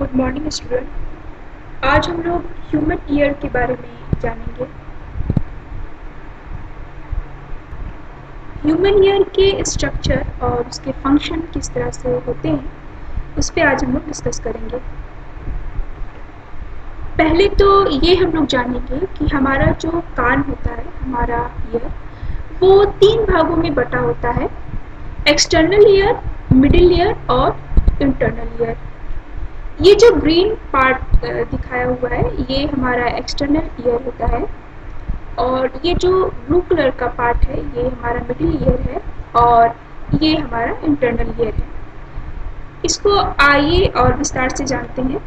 Good morning student. आज हम लोग ह्यूमन ईयर के बारे में जानेंगे। ह्यूमन ईयर के स्ट्रक्चर और उसके फंक्शन किस तरह से होते हैं उस पर आज हम लोग डिस्कस करेंगे। पहले तो ये हम लोग जानेंगे कि हमारा जो कान होता है, हमारा ईयर, वो 3 भागों में बटा होता है: एक्सटर्नल ईयर, मिडिल ईयर और इंटरनल ईयर। ये जो ग्रीन पार्ट दिखाया हुआ है ये हमारा एक्सटर्नल ईयर होता है, और ये जो ब्लू कलर का पार्ट है ये हमारा मिडिल ईयर है, और ये हमारा इंटरनल ईयर है। इसको आइए और विस्तार से जानते हैं।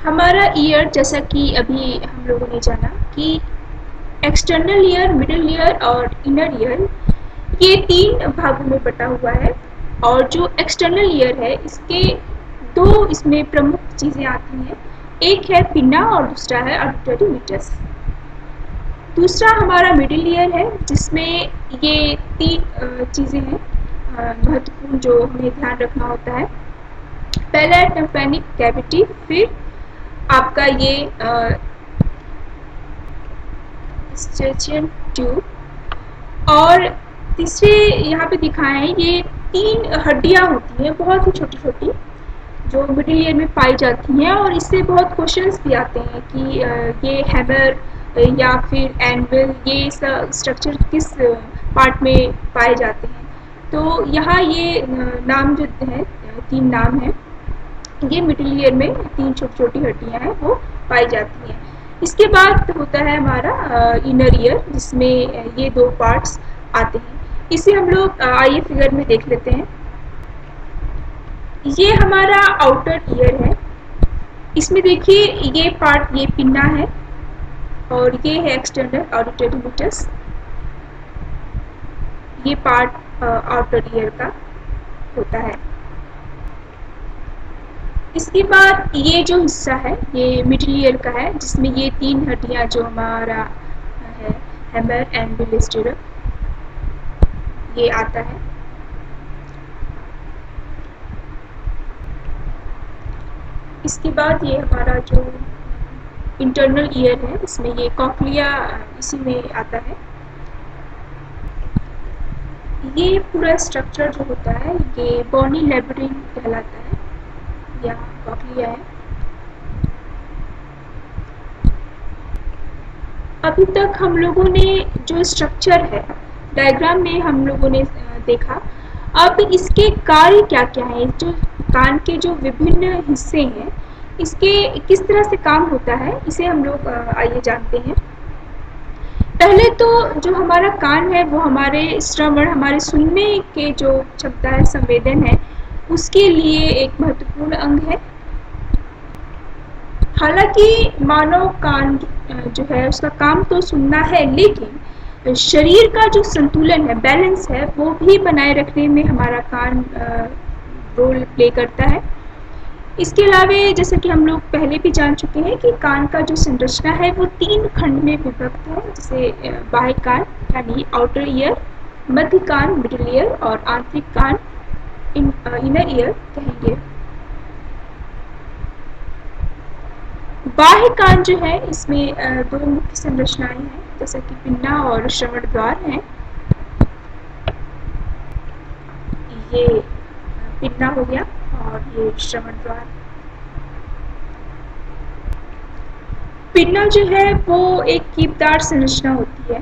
हमारा ईयर, जैसा कि अभी हम लोगों ने जाना कि एक्सटर्नल ईयर, मिडिल ईयर और इनर ईयर, ये 3 भागों में बटा हुआ है। और जो एक्सटर्नल ईयर है इसके 2 इसमें प्रमुख चीज़ें आती हैं। एक है पिन्ना और दूसरा है ऑडिटरी मीटस। दूसरा हमारा मिडिल ईयर है जिसमें ये 3 चीज़ें हैं महत्वपूर्ण जो हमें ध्यान रखना होता है। पहला है टिम्पैनिक कैविटी, फिर आपका ये स्ट्रेचियन ट्यूब, और तीसरे यहाँ पे दिखाए हैं ये 3 हड्डियाँ होती हैं बहुत ही छोटी छोटी जो मिडिल ईयर में पाई जाती हैं, और इससे बहुत क्वेश्चंस भी आते हैं कि ये हैमर या फिर एनविल, ये स्ट्रक्चर किस पार्ट में पाए जाते हैं। तो यहाँ ये नाम जो है 3 नाम हैं, ये मिडिल ईयर में 3 छोटी छोटी हड्डियाँ हैं वो पाई जाती हैं। इसके बाद होता है हमारा इनर ईयर जिसमें ये 2 पार्ट्स आते हैं। इसे हम लोग आइए फिगर में देख लेते हैं। ये हमारा आउटर ईयर है। इसमें देखिए ये पार्ट, ये पिन्ना है, और ये है एक्सटर्नल ऑडिटरी मीटस। ये पार्ट आउटर ईयर का होता है। इसके बाद ये जो हिस्सा है ये मिडिल ईयर का है जिसमें ये 3 हड्डियाँ जो हमारा है हैमर एंड स्टिरअप, ये आता है। इसके बाद ये हमारा जो इंटरनल ईयर है इसमें ये कॉक्लिया इसी में आता है। ये पूरा स्ट्रक्चर जो होता है ये बोनी लेबिरिंथ कहलाता है, या कॉक्लिया है। अभी तक हम लोगों ने जो स्ट्रक्चर है डायग्राम में हम लोगों ने देखा। अब इसके कार्य क्या क्या है, जो कान के जो विभिन्न हिस्से हैं इसके किस तरह से काम होता है, इसे हम लोग आइए जानते हैं। पहले तो जो हमारा कान है वो हमारे श्रवण, हमारे सुनने के जो क्षमता है, संवेदन है, उसके लिए एक महत्वपूर्ण अंग है। हालांकि मानव कान जो है उसका काम तो सुनना है, लेकिन शरीर का जो संतुलन है, बैलेंस है, वो भी बनाए रखने में हमारा कान रोल प्ले करता है। इसके अलावा जैसे कि हम लोग पहले भी जान चुके हैं कि कान का जो संरचना है वो 3 खंड में विभक्त है, जैसे बाह्य कान यानी आउटर ईयर, मध्य कान मिडिल ईयर, और आंतरिक कान इनर ईयर कहेंगे। बाह्य कान जो है इसमें 2 मुख्य संरचनाएं हैं, जैसे कि पिन्ना और श्रवण द्वार हैं। ये पिन्ना हो गया और ये श्रवण द्वार। पिन्ना जो है वो एक कीपदार संरचना होती है,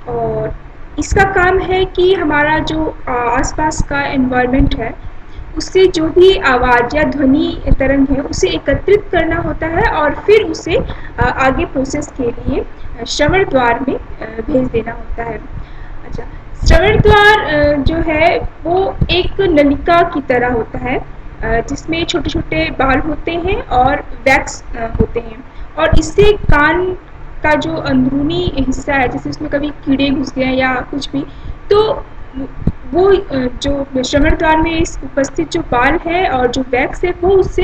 और इसका काम है कि हमारा जो आसपास का एनवायरनमेंट है उससे जो भी आवाज़ या ध्वनि तरंग है उसे एकत्रित करना होता है, और फिर उसे आगे प्रोसेस के लिए श्रवण द्वार में भेज देना होता है। अच्छा, श्रवण द्वार जो है वो एक नलिका की तरह होता है जिसमें छोटे छोटे बाल होते हैं और वैक्स होते हैं, और इससे कान का जो अंदरूनी हिस्सा है, जैसे उसमें कभी कीड़े घुस गए या कुछ भी, तो वो जो श्रवण द्वार में उपस्थित जो बाल है और जो वैक्स है वो उससे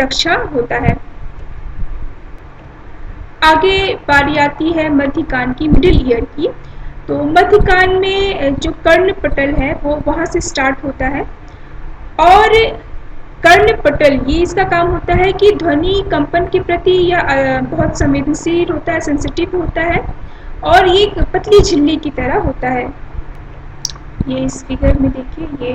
रक्षा होता है। आगे बारी आती है मध्य कान की, मिडिल ईयर की। तो मध्य कान में जो कर्ण पटल है वो वहाँ से स्टार्ट होता है, और कर्णपटल, ये इसका काम होता है कि ध्वनि कंपन के प्रति या बहुत संवेदनशील होता है, सेंसिटिव होता है और ये एक पतली झिल्ली की तरह होता है। ये इस फिगर में देखिए, ये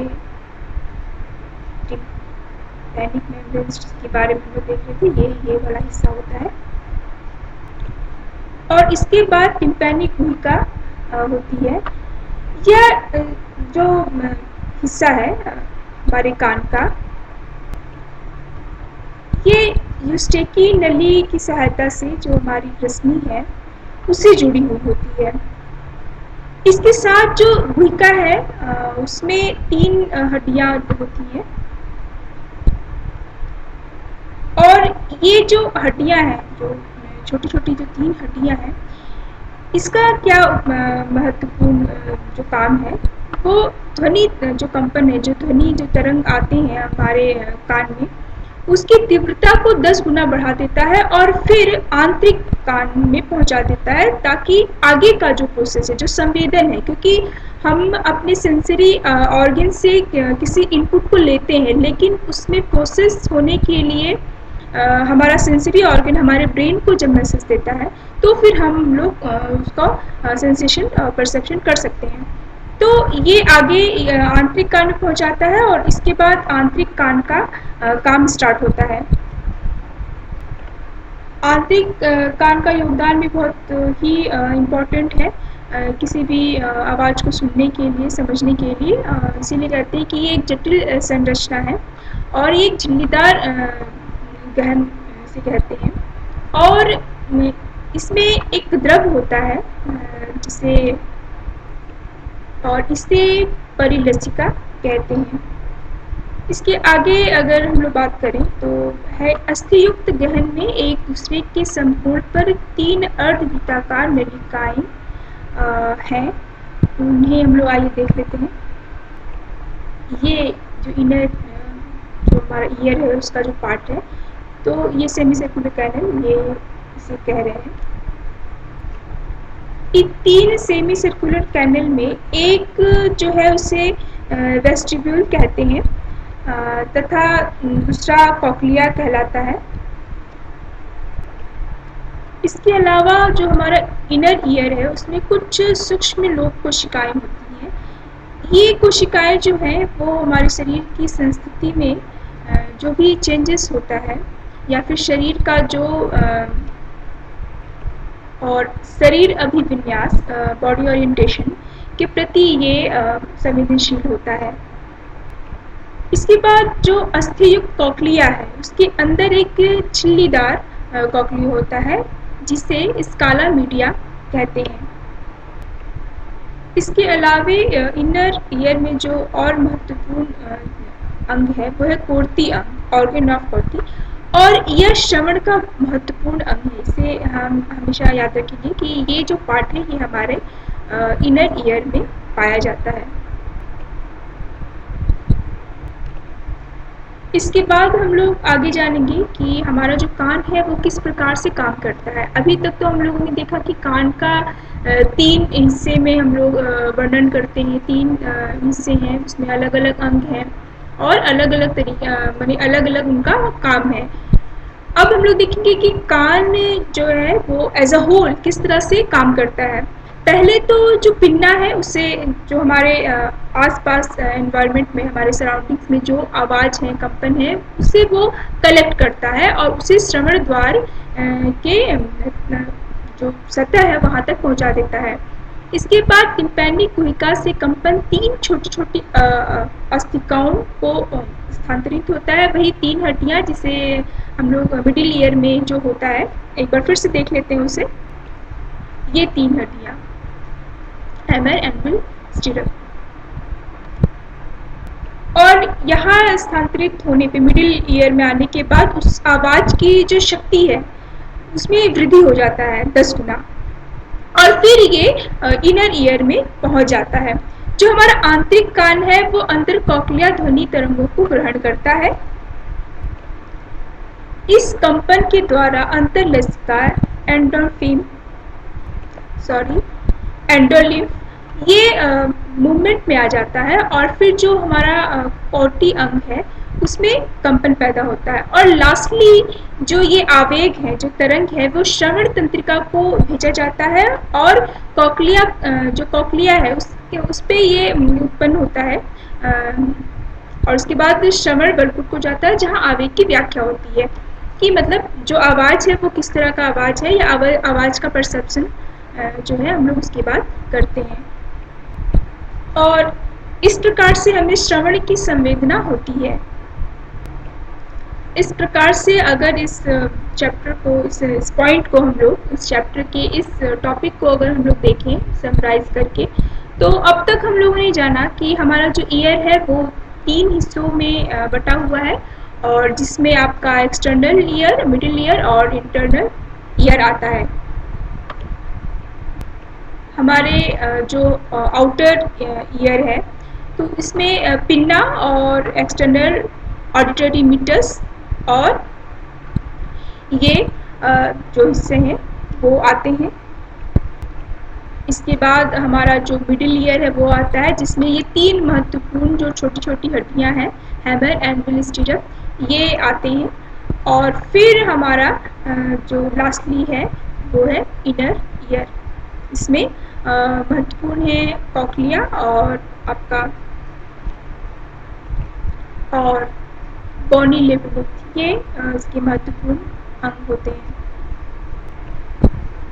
टिम्पैनिक मेम्ब्रेन के बारे में हम लोग देख रहे थे, ये वाला हिस्सा होता है। और इसके बाद टिम्पैनिक गुहिका होती है। यह जो हिस्सा है हमारे कान का, ये यूस्टेकी नली की सहायता से जो हमारी रश्मि है उससे जुड़ी हुई होती है। इसके साथ जो गुहिका है उसमें 3 हड्डियां होती हैं और ये जो हड्डियां हैं, जो छोटी छोटी जो 3 हड्डियां हैं, इसका क्या महत्वपूर्ण जो काम है, वो ध्वनि जो कंपन है, जो ध्वनि जो तरंग आते हैं हमारे कान में, उसकी तीव्रता को 10 गुना बढ़ा देता है और फिर आंतरिक कान में पहुंचा देता है, ताकि आगे का जो प्रोसेस है, जो संवेदन है, क्योंकि हम अपने सेंसरी ऑर्गन से किसी इनपुट को लेते हैं, लेकिन उसमें प्रोसेस होने के लिए हमारा सेंसरी ऑर्गन हमारे ब्रेन को जब मैसेज देता है, तो फिर हम लोग उसका सेंसेशन परसेप्शन कर सकते हैं। तो ये आगे आंतरिक कान में पहुंचाता है और इसके बाद आंतरिक कान का काम स्टार्ट होता है। आंतरिक कान का योगदान भी बहुत ही इम्पोर्टेंट है किसी भी आवाज़ को सुनने के लिए, समझने के लिए। इसीलिए कहते हैं कि ये एक जटिल संरचना है और ये एक झिल्लीदार गहन से कहते हैं। और इसमें एक द्रव होता है जिसे, और इसे परिलसिका कहते हैं। इसके आगे अगर हम लोग बात करें तो है अस्थियुक्त गहन में एक दूसरे के संपूर्ण पर 3 अर्धवृत्ताकार नलिकाएं हैं। उन्हें हम लोग आइए देख लेते हैं। ये जो इनर जो हमारा ईयर है उसका जो पार्ट है, तो ये सेमी सर्कुलर कैनल, ये इसे कह रहे हैं। इन 3 सेमी सर्कुलर कैनल में एक जो है उसे वेस्टिब्यूल कहते हैं तथा दूसरा कॉक्लिया कहलाता है। इसके अलावा जो हमारा इनर ईयर है उसमें कुछ सूक्ष्म लोक कोशिकाएं होती हैं। ये कोशिकाएं जो हैं वो हमारे शरीर की संस्थिति में जो भी चेंजेस होता है या फिर शरीर का जो और शरीर अभिविन्यास, बॉडी ओरिएंटेशन के प्रति ये संवेदनशील होता है। इसके बाद जो अस्थियुक्त कॉक्लिया है उसके अंदर एक झिल्लीदार कॉक्लिया होता है जिसे स्काला मीडिया कहते हैं। इसके अलावे इनर ईयर में जो और महत्वपूर्ण अंग है वो है कोर्ती अंग, ऑर्गन ऑफ कोर्ती, और यह श्रवण का महत्वपूर्ण अंग है। इसे हम हमेशा याद रखेंगे कि ये जो पार्ट है ये हमारे इनर ईयर में पाया जाता है। इसके बाद हम लोग आगे जानेंगे कि हमारा जो कान है वो किस प्रकार से काम करता है। अभी तक तो हम लोगों ने देखा कि कान का 3 हिस्से में हम लोग वर्णन करते हैं। 3 हिस्से हैं, उसमें अलग अलग अंग हैं और अलग अलग तरीका माने अलग अलग उनका काम है। अब हम लोग देखेंगे कि कान जो है वो एज अ होल किस तरह से काम करता है। पहले तो जो पिन्ना है उसे, जो हमारे आसपास एनवायरनमेंट में, हमारे सराउंडिंग्स में जो आवाज़ है, कंपन है, उसे वो कलेक्ट करता है और उसे श्रवण द्वार के जो सतह है वहाँ तक पहुँचा देता है। इसके बाद टिम्पैनिक गुहिका से कंपन 3 छोटी छोटी अस्थिकाओं को स्थानांतरित होता है। वही 3 हड्डियाँ जिसे हम लोग मिडिल ईयर में जो होता है, एक बार फिर से देख लेते हैं उसे। ये 3 हड्डियाँ, हैमर, एंविल, स्टिरअप, और यहाँ स्थानांतरित होने पे, मिडिल ईयर में आने के बाद उस आवाज़ की जो शक्ति है उसमें वृद्धि हो जाता है 10 गुना, और फिर ये इनर ईयर में पहुंच जाता है। जो हमारा आंतरिक कान है वो अंतर कॉक्लिया ध्वनि तरंगों को ग्रहण करता है। इस कंपन के द्वारा अंतरलसिका एंडोलिम्फ ये मूवमेंट में आ जाता है और फिर जो हमारा कोर्टी अंग है उसमें कंपन पैदा होता है। और लास्टली जो ये आवेग है, जो तरंग है, वो श्रवण तंत्रिका को भेजा जाता है और कॉक्लिया जो कॉक्लिया है उस पे ये उत्पन्न होता है। और उसके बाद श्रवण बलकुट को जाता है जहाँ आवेग की व्याख्या होती है कि मतलब जो आवाज़ है वो किस तरह का आवाज़ है, या आवाज़ का परसेप्शन जो है हम लोग उसके बाद करते हैं। और इस प्रकार से हमें श्रवण की संवेदना होती है। इस प्रकार से अगर इस चैप्टर को, इस पॉइंट को हम लोग, इस चैप्टर के इस टॉपिक को अगर हम लोग देखें समराइज करके, तो अब तक हम लोगों ने जाना कि हमारा जो ईयर है वो 3 हिस्सों में बटा हुआ है, और जिसमें आपका एक्सटर्नल ईयर, मिडिल ईयर और इंटरनल ईयर आता है। हमारे जो आउटर ईयर है तो इसमें पिन्ना और एक्सटर्नल ऑडिटरी मीटर्स और ये जो हिस्से हैं वो आते हैं। इसके बाद हमारा जो मिडिल ईयर है वो आता है, जिसमें ये 3 महत्वपूर्ण जो छोटी छोटी हड्डियां हैं, हैमर एंड स्टिरप, ये आते हैं। और फिर हमारा जो लास्टली है वो है इनर ईयर। इसमें महत्वपूर्ण है कॉक्लिया और आपका और बोनी लेबिलिटी, ये इसके महत्वपूर्ण अंग होते हैं।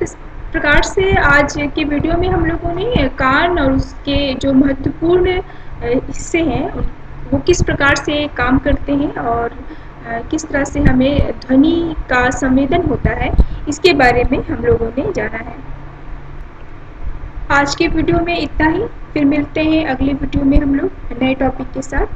इस प्रकार से आज के वीडियो में हम लोगों ने कान और उसके जो महत्वपूर्ण हिस्से हैं वो किस प्रकार से काम करते हैं और किस तरह से हमें ध्वनि का संवेदन होता है, इसके बारे में हम लोगों ने जाना है। आज के वीडियो में इतना ही, फिर मिलते हैं अगले वीडियो में हम लोग नए टॉपिक के साथ।